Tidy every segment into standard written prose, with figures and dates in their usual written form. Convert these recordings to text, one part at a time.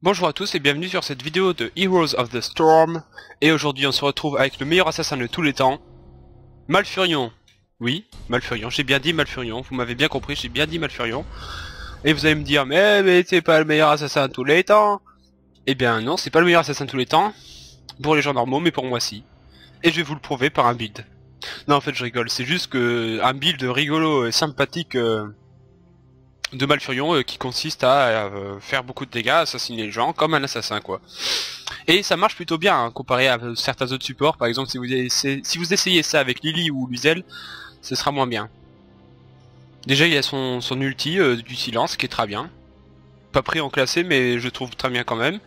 Bonjour à tous et bienvenue sur cette vidéo de Heroes of the Storm. Et aujourd'hui on se retrouve avec le meilleur assassin de tous les temps, Malfurion. Oui, Malfurion, j'ai bien dit Malfurion, vous m'avez bien compris, j'ai bien dit Malfurion. Et vous allez me dire, mais c'est pas le meilleur assassin de tous les temps. Eh bien non, c'est pas le meilleur assassin de tous les temps, pour les gens normaux, mais pour moi si. Et je vais vous le prouver par un build. Non en fait je rigole, c'est juste que un build rigolo et sympathique de Malfurion qui consiste à faire beaucoup de dégâts, assassiner les gens comme un assassin quoi. Et ça marche plutôt bien hein, comparé à certains autres supports. Par exemple si vous essayez ça avec Lily ou Luzel, ce sera moins bien. Déjà il y a son ulti du silence qui est très bien. Pas pris en classé mais je trouve très bien quand même.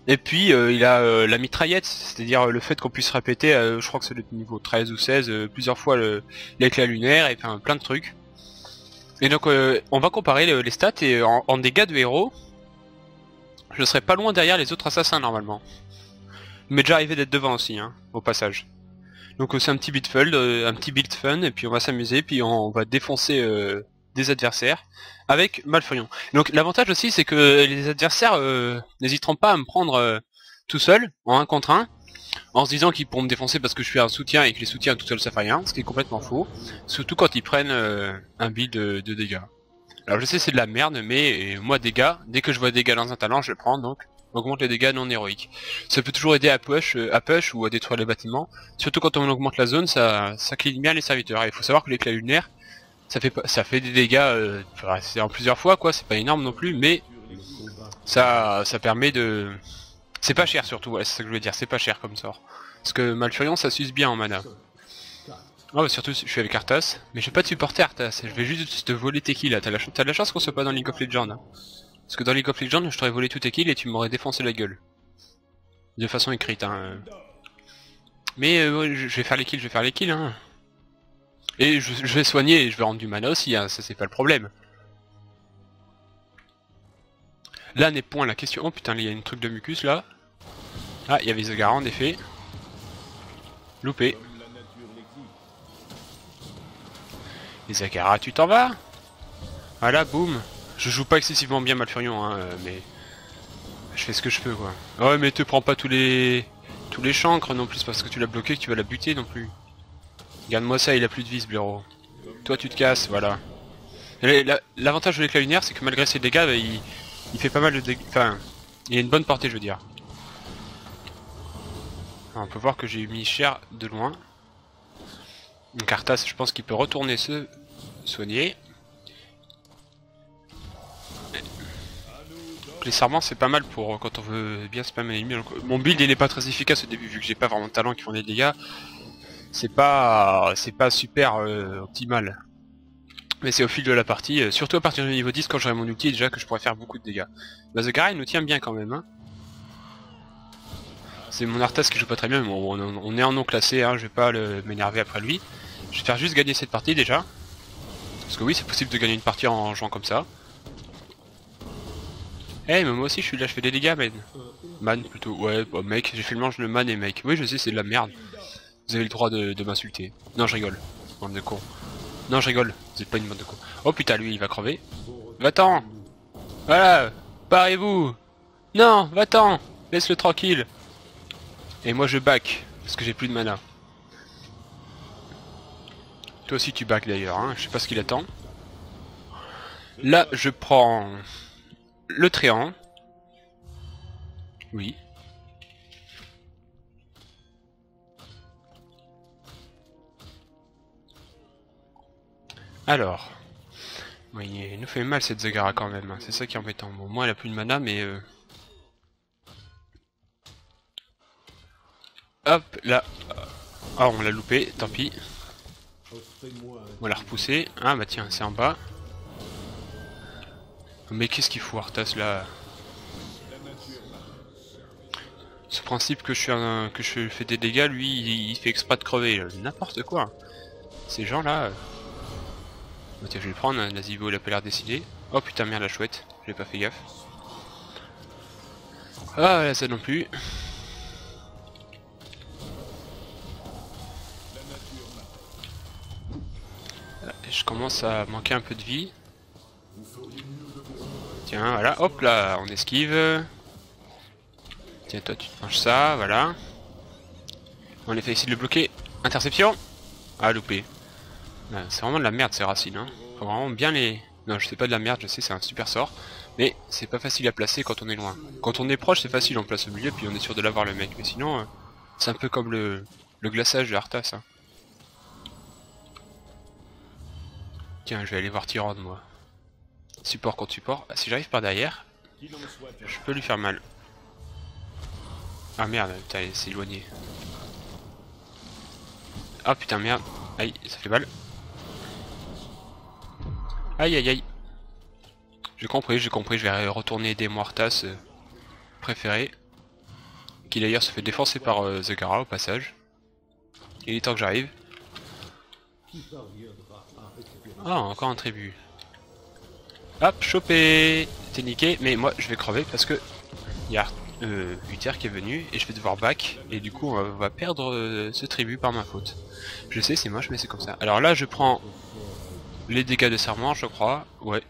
Et puis il a la mitraillette, c'est-à-dire le fait qu'on puisse répéter, je crois que c'est le niveau 13 ou 16, plusieurs fois l'éclat lunaire et plein de trucs. Et donc on va comparer les stats et en dégâts de héros, je serai pas loin derrière les autres assassins normalement. Il m'est déjà arrivé d'être devant aussi, hein, au passage. Donc c'est un petit build fun, et puis on va s'amuser, puis on va défoncer des adversaires avec Malfurion. Donc l'avantage aussi c'est que les adversaires n'hésiteront pas à me prendre tout seul, en 1 contre 1, en se disant qu'ils pourront me défoncer parce que je suis un soutien et que les soutiens tout seuls ça fait rien, ce qui est complètement faux. Surtout quand ils prennent un build de dégâts. Alors je sais c'est de la merde, mais moi dégâts, dès que je vois des dégâts dans un talent, je le prends donc. Augmente les dégâts non héroïques. Ça peut toujours aider à push ou à détruire les bâtiments. Surtout quand on augmente la zone, ça clean bien les serviteurs. Et il faut savoir que l'éclat lunaire, ça fait des dégâts c'est en plusieurs fois quoi, c'est pas énorme non plus, mais ça permet de... C'est pas cher surtout, voilà, c'est ça que je voulais dire, c'est pas cher comme sort. Parce que Malfurion ça s'use bien en mana. Oh bah surtout je suis avec Arthas, mais je vais pas te supporter Arthas, je vais juste te voler tes kills là, t'as de la chance qu'on soit pas dans League of Legends. Hein. Parce que dans League of Legends je t'aurais volé tous tes kills et tu m'aurais défoncé la gueule. De façon écrite hein. Mais ouais, je vais faire les kills hein. Et je vais soigner et je vais rendre du mana aussi hein, ça c'est pas le problème. Là n'est point la question, oh putain il y a une truc de mucus là. Ah il y avait Zagara en effet. Loupé. Et Zagara, tu t'en vas? Voilà, boum. Je joue pas excessivement bien Malfurion, hein, mais je fais ce que je peux, quoi. Ouais, mais te prends pas tous les chancres non plus, parce que tu l'as bloqué que tu vas la buter non plus. Regarde-moi ça, il a plus de vie, ce blaireau. Toi, tu te casses, voilà. L'avantage de l'éclat lunaire, c'est que malgré ses dégâts, bah, il fait pas mal de dégâts. Enfin, il a une bonne portée, je veux dire. Alors, on peut voir que j'ai mis cher de loin. Donc Arthas, je pense qu'il peut retourner se soigner. Les serments c'est pas mal pour quand on veut bien spammer l'ennemi. Mon build il est pas très efficace au début vu que j'ai pas vraiment de talent qui font des dégâts. C'est pas super optimal. Mais c'est au fil de la partie, surtout à partir du niveau 10 quand j'aurai mon ulti déjà que je pourrais faire beaucoup de dégâts. Bah Zagara il nous tient bien quand même hein. C'est mon Arthas qui joue pas très bien mais bon, on est en non classé hein, je vais pas m'énerver après lui. Je vais faire juste gagner cette partie déjà. Parce que oui c'est possible de gagner une partie en jouant comme ça. Eh mais moi aussi je suis là, je fais des dégâts man plutôt, ouais bah, mec, j'ai fait le mélange de man et mec. Oui je sais c'est de la merde. Vous avez le droit de m'insulter. Non je rigole, bande de cons. Non je rigole, vous êtes pas une bande de cons. Oh putain lui il va crever. Va-t'en. Voilà, barrez-vous. Non, va-t'en. Laisse-le tranquille. Et moi je back, parce que j'ai plus de mana. Toi aussi tu back d'ailleurs, hein, je sais pas ce qu'il attend. Là je prends... le triangle. Oui. Alors. Oui, il nous fait mal cette Zagara quand même. Hein. C'est ça qui est embêtant. Bon, moi elle a plus de mana mais... Hop, là. Ah, on l'a loupé, tant pis. On l'a repoussé. Ah bah tiens, c'est en bas. Mais qu'est-ce qu'il fout Arthas là? Ce principe que je fais des dégâts, lui, il fait exprès de crever. N'importe quoi. Ces gens-là... Bah tiens, je vais le prendre, Nazibo il a pas l'air décidé. Oh putain, merde, la chouette. J'ai pas fait gaffe. Ah, là, ça non plus. Je commence à manquer un peu de vie. Tiens, voilà, hop là, on esquive. Tiens, toi tu te manges ça, voilà. On a fait essayer de le bloquer. Interception. Ah, loupé. C'est vraiment de la merde ces racines, hein. Faut vraiment bien les... Non, je sais pas de la merde, je sais, c'est un super sort. Mais c'est pas facile à placer quand on est loin. Quand on est proche, c'est facile, on place au milieu, puis on est sûr de l'avoir le mec. Mais sinon, c'est un peu comme le glaçage de Arthas, hein. Tiens, je vais aller voir Tyrande, moi. Support contre support. Ah, si j'arrive par derrière, je peux lui faire mal. Ah merde, putain, il s'est éloigné. Ah putain, merde. Aïe, ça fait mal. Aïe aïe aïe. J'ai compris, je vais retourner aider mon Arthas préféré. Qui d'ailleurs se fait défoncer par Zekara au passage. Il est temps que j'arrive. Ah, encore un tribut. Hop, chopé. T'es niqué, mais moi je vais crever parce que il y a Uther qui est venu et je vais devoir back. Et du coup on va perdre ce tribut par ma faute. Je sais, c'est moche mais c'est comme ça. Alors là je prends les dégâts de serment, je crois. Ouais.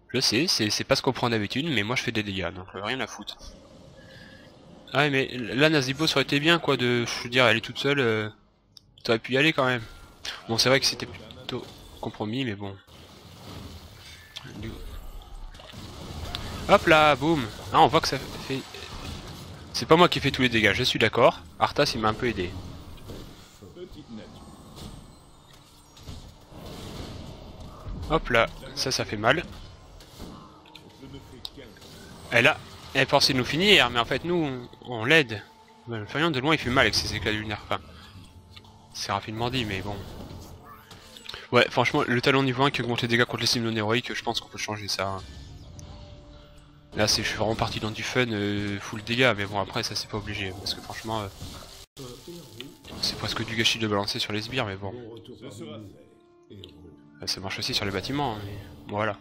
Je sais, c'est pas ce qu'on prend d'habitude, mais moi je fais des dégâts, donc rien à foutre. Ah ouais, mais là Nazibo ça aurait été bien quoi de... Je veux dire, elle est toute seule, t'aurais pu y aller quand même. Bon, c'est vrai que c'était plutôt compromis, mais bon. Hop là, boum. Ah, on voit que ça fait... C'est pas moi qui ai fait tous les dégâts, je suis d'accord. Arthas il m'a un peu aidé. Hop là, ça fait mal. Elle pensait nous finir, mais en fait nous, on l'aide. Le Furion de loin il fait mal avec ses éclats lunaires. Enfin, c'est rapidement dit, mais bon. Ouais, franchement, le talon niveau 1 qui augmente les dégâts contre les cibles non héroïques, je pense qu'on peut changer ça. Hein. Là, je suis vraiment parti dans du fun, full dégâts, mais bon, après, ça c'est pas obligé, parce que franchement, c'est presque du gâchis de balancer sur les sbires, mais bon. Ça marche aussi sur les bâtiments, hein, mais voilà.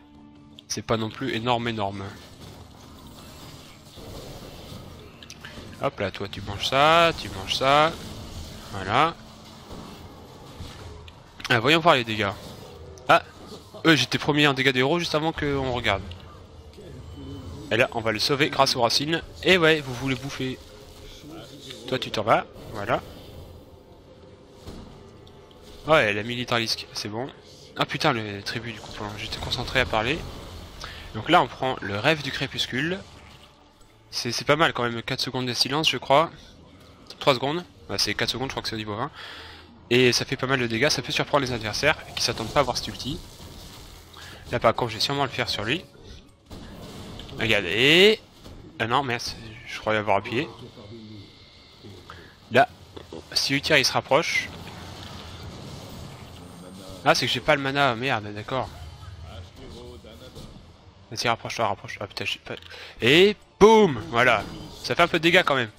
C'est pas non plus énorme. Hop là, toi tu manges ça, voilà. Ah, voyons voir les dégâts. Ah, j'étais premier en dégâts de héros juste avant qu'on regarde. Et là, on va le sauver grâce aux racines. Et ouais, vous voulez bouffer. Toi tu t'en vas, voilà. Ouais, elle a mis Litralisk, c'est bon. Ah putain, le tribut du coup, j'étais concentré à parler. Donc là, on prend le rêve du crépuscule. C'est pas mal quand même, 4 secondes de silence je crois. 3 secondes, ouais, c'est 4 secondes, je crois que c'est au niveau 20. Et ça fait pas mal de dégâts, ça peut surprendre les adversaires qui s'attendent pas à voir cet ulti. Là par contre, je vais sûrement le faire sur lui. Regardez. Ah non, merde, je croyais avoir appuyé. Là, si Uther il se rapproche. Ah, c'est que j'ai pas le mana, merde, d'accord. Vas-y, rapproche-toi. Ah putain, j'ai pas... Et boum. Voilà. Ça fait un peu de dégâts quand même.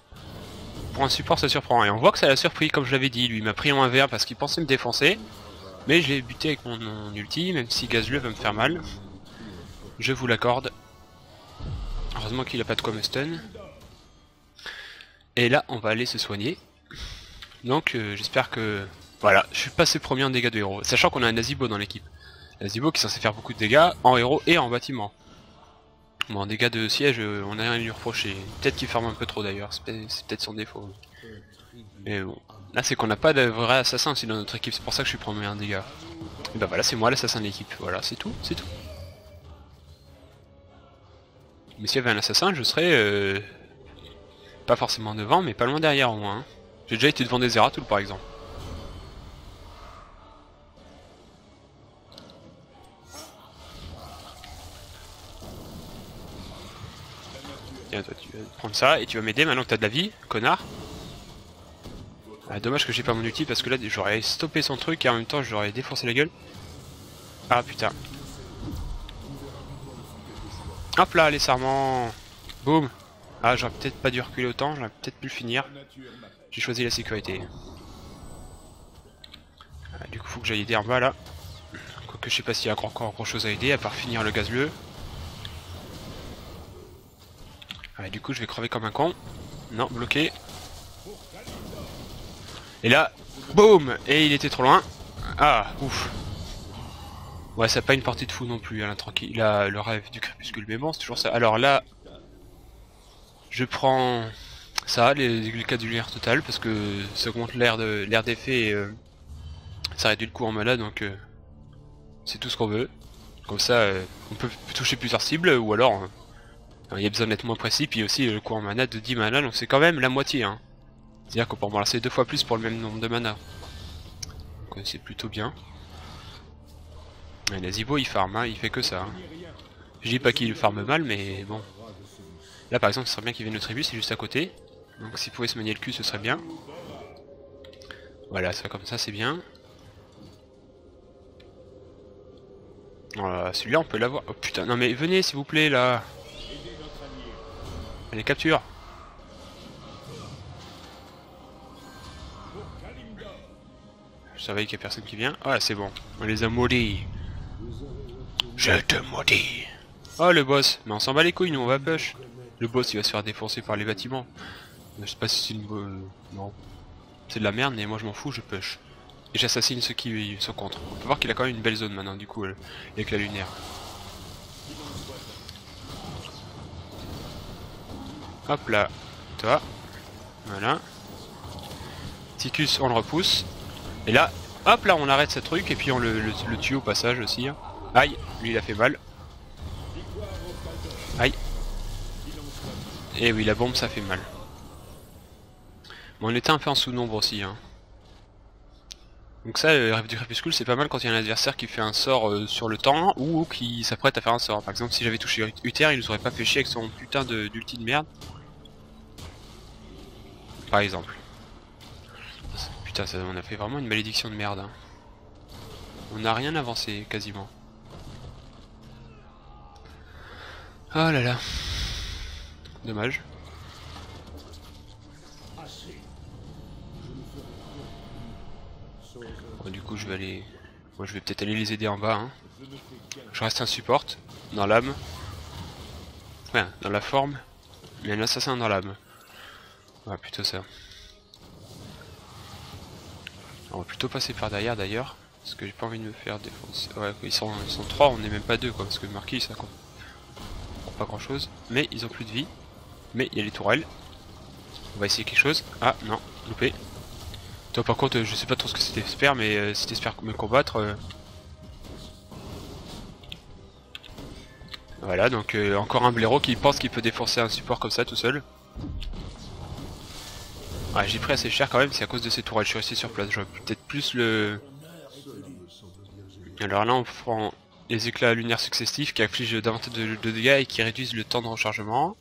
Pour un support, ça surprend. Et on voit que ça l'a surpris, comme je l'avais dit. Lui, il m'a pris en 1v1 parce qu'il pensait me défoncer. Mais je l'ai buté avec mon ulti, même si Gazleux va me faire mal. Je vous l'accorde. Heureusement qu'il a pas de quoi me stun. Et là, on va aller se soigner. Donc, j'espère que... Voilà, je suis passé premier en dégâts de héros. Sachant qu'on a un Nazibo dans l'équipe. Nazibo qui est censé faire beaucoup de dégâts en héros et en bâtiment. Bon, en dégâts de siège, on a rien à lui reprocher. Peut-être qu'il ferme un peu trop d'ailleurs, c'est peut-être son défaut. Mais bon, là c'est qu'on n'a pas de vrai assassin aussi dans notre équipe, c'est pour ça que je suis premier en dégâts. Et bah voilà, c'est moi l'assassin de l'équipe, voilà, c'est tout. Mais s'il y avait un assassin, je serais pas forcément devant, mais pas loin derrière au moins. Hein. J'ai déjà été devant des Zeratul par exemple. Tiens, toi tu vas prendre ça et tu vas m'aider maintenant que t'as de la vie, connard. Ah, dommage que j'ai pas mon ulti parce que là j'aurais stoppé son truc et en même temps j'aurais défoncé la gueule. Ah putain. Hop là, les serments. Boum. Ah, j'aurais peut-être pas dû reculer autant, j'aurais peut-être pu le finir. J'ai choisi la sécurité. Ah, du coup faut que j'aille aider en bas là. Quoique je sais pas s'il y a encore grand chose à aider à part finir le gazleux. Ah, du coup je vais crever comme un con. Non, bloqué. Et là, boum. Et il était trop loin. Ah, ouf. Ouais, ça n'a pas une portée de fou non plus, Alain, tranquille. Il a le rêve du crépuscule, mais bon, c'est toujours ça. Alors là, Je prends ça, les glucadulaires total, parce que ça augmente l'air d'effet et ça réduit le coût en mana, donc c'est tout ce qu'on veut. Comme ça, on peut toucher plusieurs cibles, ou alors il y a besoin d'être moins précis, puis aussi le coût en mana de 10 mana, donc c'est quand même la moitié. Hein. C'est-à-dire qu'on peut en balancer 2 fois plus pour le même nombre de mana. Donc c'est plutôt bien. Mais Nazibo il farm, hein, il fait que ça. Hein. Je dis pas qu'il farme mal, mais bon. Là par exemple, ce serait bien qu'il vienne au tribut, c'est juste à côté. Donc s'il pouvait se manier le cul, ce serait bien. Voilà, ça comme ça, c'est bien. Voilà, celui-là on peut l'avoir. Oh putain, non mais venez s'il vous plaît là. Allez, capture. Je savais qu'il y a personne qui vient. Ah c'est bon, on les a maudits. Je te maudis. Oh le boss, mais on s'en bat les couilles, nous on va push. Le boss il va se faire défoncer par les bâtiments. Je sais pas si c'est une... non. C'est de la merde mais moi je m'en fous, je push. Et j'assassine ceux qui sont contre. On peut voir qu'il a quand même une belle zone maintenant du coup avec la lunaire. Hop là, toi. Voilà. Ticus on le repousse. Et là, hop là on arrête ce truc et puis on le tue au passage aussi. Hein. Aïe, lui il a fait mal. Aïe. Et oui la bombe ça fait mal. Bon on était un peu en sous-nombre aussi. Hein. Donc ça, le rêve du crépuscule, c'est pas mal quand il y a un adversaire qui fait un sort sur le temps ou qui s'apprête à faire un sort. Par exemple, si j'avais touché Uther, il nous aurait pas fait chier avec son putain d'ulti de merde. Par exemple. Putain, ça, on a fait vraiment une malédiction de merde. Hein. On n'a rien avancé, quasiment. Oh là là. Dommage. Bon, du coup, je vais aller... Moi, je vais peut-être aller les aider en bas. Hein. Je reste un support, dans l'âme. Ouais, dans la forme. Mais un assassin dans l'âme. Ouais, plutôt ça. On va plutôt passer par derrière d'ailleurs. Parce que j'ai pas envie de me faire défoncer. Ouais, ils sont 3, on n'est même pas 2 quoi. Parce que Marquis ça compte pas grand chose. Mais ils ont plus de vie. Mais il y a les tourelles. On va essayer quelque chose. Ah non, loupé. Toi par contre, je sais pas trop ce que c'était espère, mais si t'espères me combattre. Voilà, donc encore un blaireau qui pense qu'il peut défoncer un support comme ça tout seul. Ah, j'ai pris assez cher quand même, c'est à cause de ces tourelles, je suis resté sur place, j'aurais peut-être plus le... Alors là on prend les éclats lunaires successifs qui affligent davantage de dégâts et qui réduisent le temps de rechargement.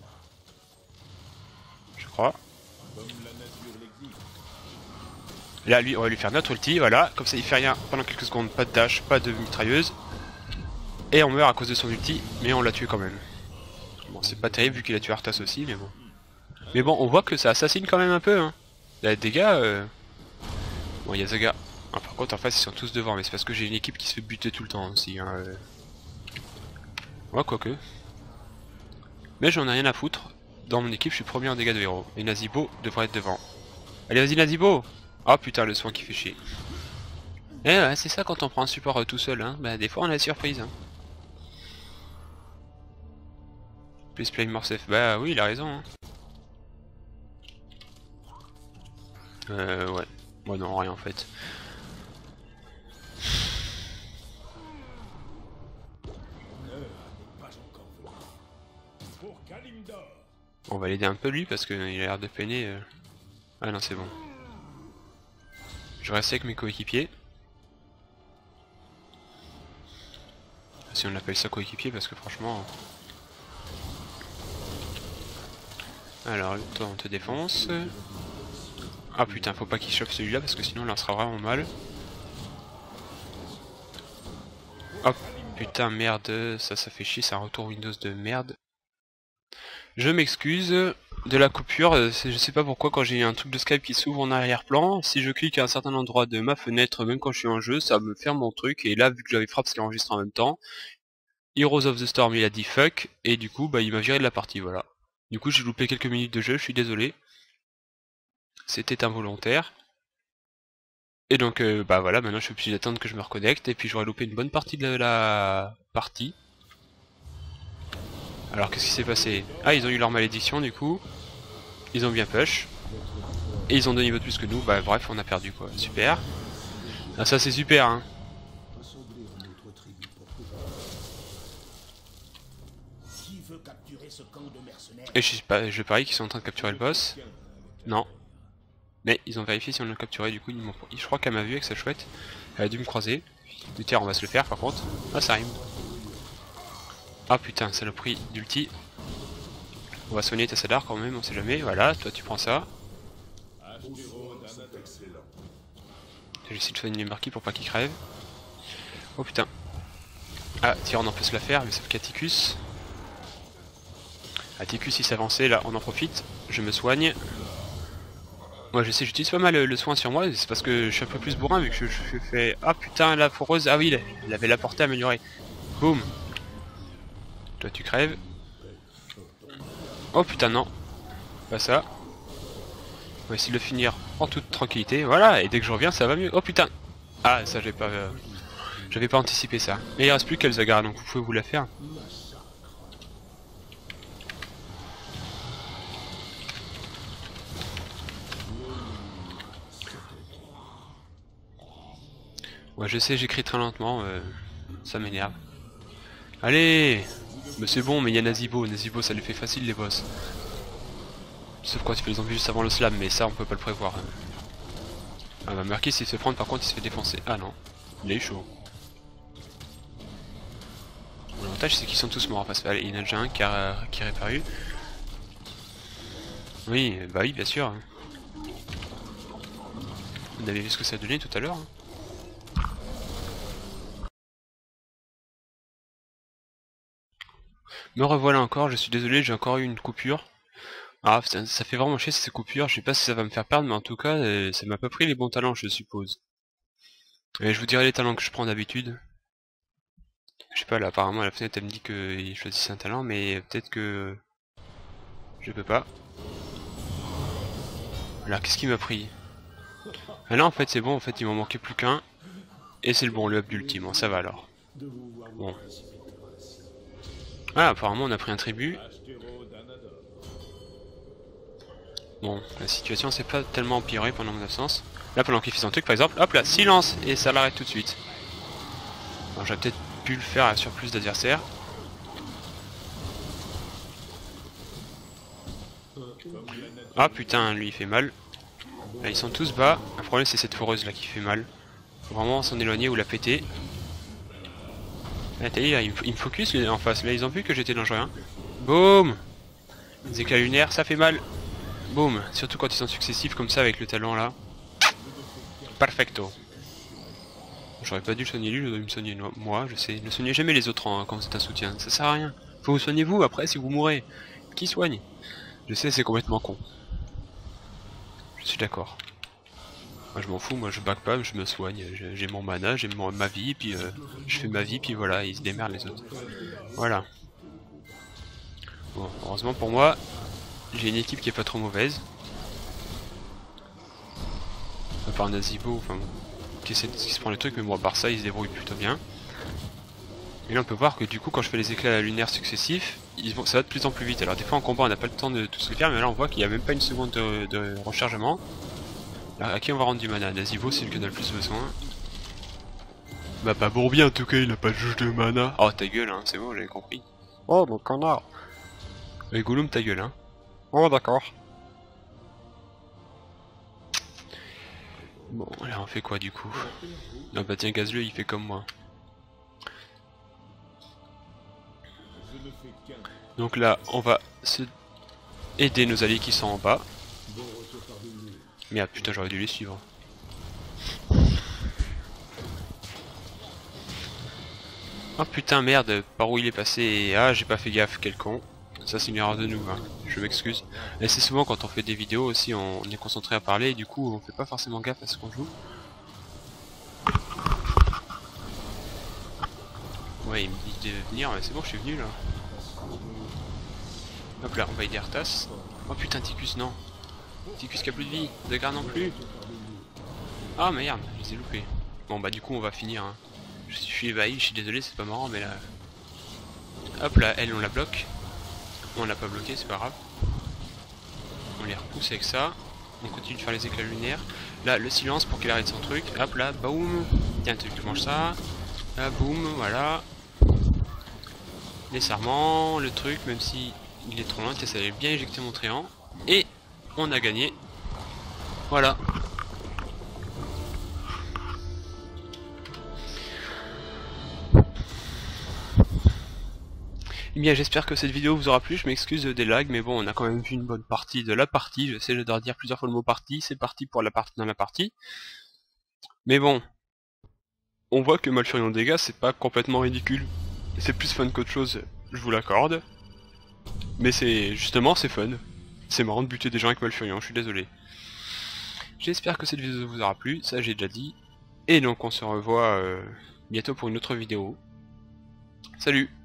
Je crois. Là lui, on va lui faire notre ulti, voilà, comme ça il fait rien pendant quelques secondes, pas de dash, pas de mitrailleuse. Et on meurt à cause de son ulti, mais on l'a tué quand même. Bon c'est pas terrible vu qu'il a tué Arthas aussi, mais bon. Mais bon, on voit que ça assassine quand même un peu, hein. Là, des gars, bon, il y a Zaga. Ah, par contre, en face, ils sont tous devant, mais c'est parce que j'ai une équipe qui se fait buter tout le temps aussi, hein. Ouais, quoique. Mais j'en ai rien à foutre. Dans mon équipe, je suis premier en dégâts de héros. Et Nazibo devrait être devant. Allez, vas-y, Nazibo! Oh putain, le soin qui fait chier. Eh ouais, c'est ça quand on prend un support tout seul, hein. Bah, des fois, on a la surprise, hein. Please play more safe. Bah oui, il a raison, hein. Ouais. Moi non, rien en fait. On va l'aider un peu lui parce qu'il a l'air de peiner. Ah non, c'est bon. Je reste avec mes coéquipiers. Si on appelle ça coéquipier parce que franchement... Alors, toi on te défonce. Ah putain, faut pas qu'il chope celui-là parce que sinon il en sera vraiment mal. Hop, putain, merde, ça fait chier, c'est un retour Windows de merde. Je m'excuse de la coupure, je sais pas pourquoi quand j'ai un truc de Skype qui s'ouvre en arrière-plan, si je clique à un certain endroit de ma fenêtre, même quand je suis en jeu, ça me ferme mon truc, et là vu que j'avais frappe ce qui enregistre en même temps, Heroes of the Storm il a dit fuck, et du coup bah il m'a viré de la partie, voilà. Du coup j'ai loupé quelques minutes de jeu, je suis désolé. C'était involontaire. Et donc bah voilà, maintenant je suis obligé d'attendre que je me reconnecte, et puis j'aurais loupé une bonne partie de la partie. Alors qu'est-ce qui s'est passé? Ah, ils ont eu leur malédiction du coup. Ils ont bien push. Et ils ont 2 niveaux de plus que nous. Bah bref, on a perdu quoi. Super. Ah, ça c'est super hein. Et je parie qu'ils sont en train de capturer le boss. Non. Mais ils ont vérifié si on l'a capturé, du coup je crois qu'elle m'a vu avec sa chouette. Elle a dû me croiser. Du tiers on va se le faire par contre. Ah ça rime. Ah putain, saloperie d'ulti. On va soigner Tassadar quand même, on sait jamais. Voilà, toi tu prends ça. J'essaie de soigner les marquis pour pas qu'ils crèvent. Oh putain. Ah, tiens, on en peut se la faire, mais sauf qu'Atticus. Atticus il s'avançait, là on en profite. Je me soigne. Moi je sais, j'utilise pas mal le soin sur moi, c'est parce que je suis un peu plus bourrin vu que je fais... Ah putain, la foreuse, ah oui, il avait la portée améliorée. Boum. Toi tu crèves. Oh putain non. Pas ça. On va essayer de le finir en toute tranquillité, voilà, et dès que je reviens ça va mieux. Oh putain. Ah ça j'avais pas anticipé ça. Mais il reste plus qu'Elzagar, donc vous pouvez vous la faire. Ouais je sais, j'écris très lentement, ça m'énerve. Allez. Mais c'est bon, mais il y a Nazibo, ça les fait facile les boss. Sauf quand il fait les zombies juste avant le slam, mais ça on peut pas le prévoir. Ah bah Murky s'il se fait prendre par contre il se fait défoncer. Ah non, il est chaud. L'avantage c'est qu'ils sont tous morts parce qu'il y en a déjà un qui est réparu. Oui, bah oui bien sûr. Vous avez vu ce que ça a donné tout à l'heure. Me revoilà encore, je suis désolé, j'ai encore eu une coupure. Ah, ça fait vraiment chier ces coupures, je sais pas si ça va me faire perdre, mais en tout cas, ça m'a pas pris les bons talents, je suppose. Et je vous dirai les talents que je prends d'habitude. Je sais pas, là, apparemment, à la fenêtre, elle me dit qu'il choisissait un talent, mais peut-être que... Je peux pas. Alors, qu'est-ce qu'il m'a pris? Ah là, en fait, c'est bon, en fait, il m'en manquait plus qu'un. Et c'est le bon, le up d'ultime, bon, ça va alors. Bon. Ah, apparemment, on a pris un tribut. Bon, la situation s'est pas tellement empirée pendant mon absence. Là, pendant qu'il fait son truc, par exemple, hop là, silence! Et ça l'arrête tout de suite. Alors, j'aurais peut-être pu le faire à surplus d'adversaires. Ah putain, lui il fait mal. Là, ils sont tous bas. Le problème, c'est cette foreuse là qui fait mal. Faut vraiment s'en éloigner ou la péter. Ah, t'as dit, là, il me focus en face. Là, ils ont vu que j'étais dangereux. Hein. Boum! Les éclats lunaires, ça fait mal. Boum! Surtout quand ils sont successifs comme ça avec le talent là. Perfecto. J'aurais pas dû le soigner lui, je dois me soigner moi, je sais. Ne soignez jamais les autres hein, quand c'est un soutien, ça sert à rien. Faut vous soigner vous après si vous mourrez. Qui soigne? Je sais, c'est complètement con. Je suis d'accord. Moi je m'en fous, moi je back pas, je me soigne. J'ai mon mana, j'ai ma vie, puis je fais ma vie, puis voilà, ils se démerdent les autres. Voilà. Bon, heureusement pour moi, j'ai une équipe qui est pas trop mauvaise. À part Nazibo, enfin qui se prend les trucs, mais bon à part ça, ils se débrouillent plutôt bien. Et là on peut voir que du coup quand je fais les éclats lunaires successifs, ça va de plus en plus vite. Alors des fois en combat on n'a pas le temps de tous les faire, mais là on voit qu'il n'y a même pas une seconde de rechargement. Alors, à qui on va rendre du mana? Nazibo c'est le qui en a le plus besoin. Bah pas Bourbier en tout cas, il a pas de jauge de mana. Oh ta gueule hein, c'est bon j'avais compris. Oh mon connard. Et Gollum ta gueule hein. Oh d'accord. Bon là on fait quoi du coup? Ah bah tiens Gazleux il fait comme moi. Donc là, on va se aider nos alliés qui sont en bas. Merde, putain, j'aurais dû les suivre. Oh putain, merde, par où il est passé? Ah, j'ai pas fait gaffe, quel con. Ça, c'est une erreur de nous, hein. Je m'excuse. Et c'est souvent quand on fait des vidéos aussi, on est concentré à parler, et du coup, on fait pas forcément gaffe à ce qu'on joue. Ouais, il me dit de venir, mais c'est bon, je suis venu là. Hop là, on va aider Arthas. Oh putain, Ticus, non. Ticus qui a plus de vie, Zagar non plus. Ah merde, je les ai loupés. Bon bah du coup on va finir. Hein. Je suis ébahi, je suis désolé, c'est pas marrant, mais là... Hop là, elle on la bloque. On l'a pas bloqué, c'est pas grave. On les repousse avec ça. On continue de faire les éclats lunaires. Là, le silence pour qu'il arrête son truc. Hop là, boum. Tiens, tu manges ça. Là, boum, voilà. Les serments, le truc, même si il est trop loin, ça avait bien éjecté mon tréant. Et on a gagné. Voilà. Eh bien, j'espère que cette vidéo vous aura plu. Je m'excuse des lags, mais bon, on a quand même vu une bonne partie de la partie. J'essaie de leur dire plusieurs fois le mot partie. C'est parti pour la partie dans la partie. Mais bon, on voit que Malfurion dégâts, c'est pas complètement ridicule. C'est plus fun qu'autre chose, je vous l'accorde. Mais c'est justement, c'est fun. C'est marrant de buter des gens avec Malfurion, je suis désolé. J'espère que cette vidéo vous aura plu, ça j'ai déjà dit. Et donc on se revoit bientôt pour une autre vidéo. Salut!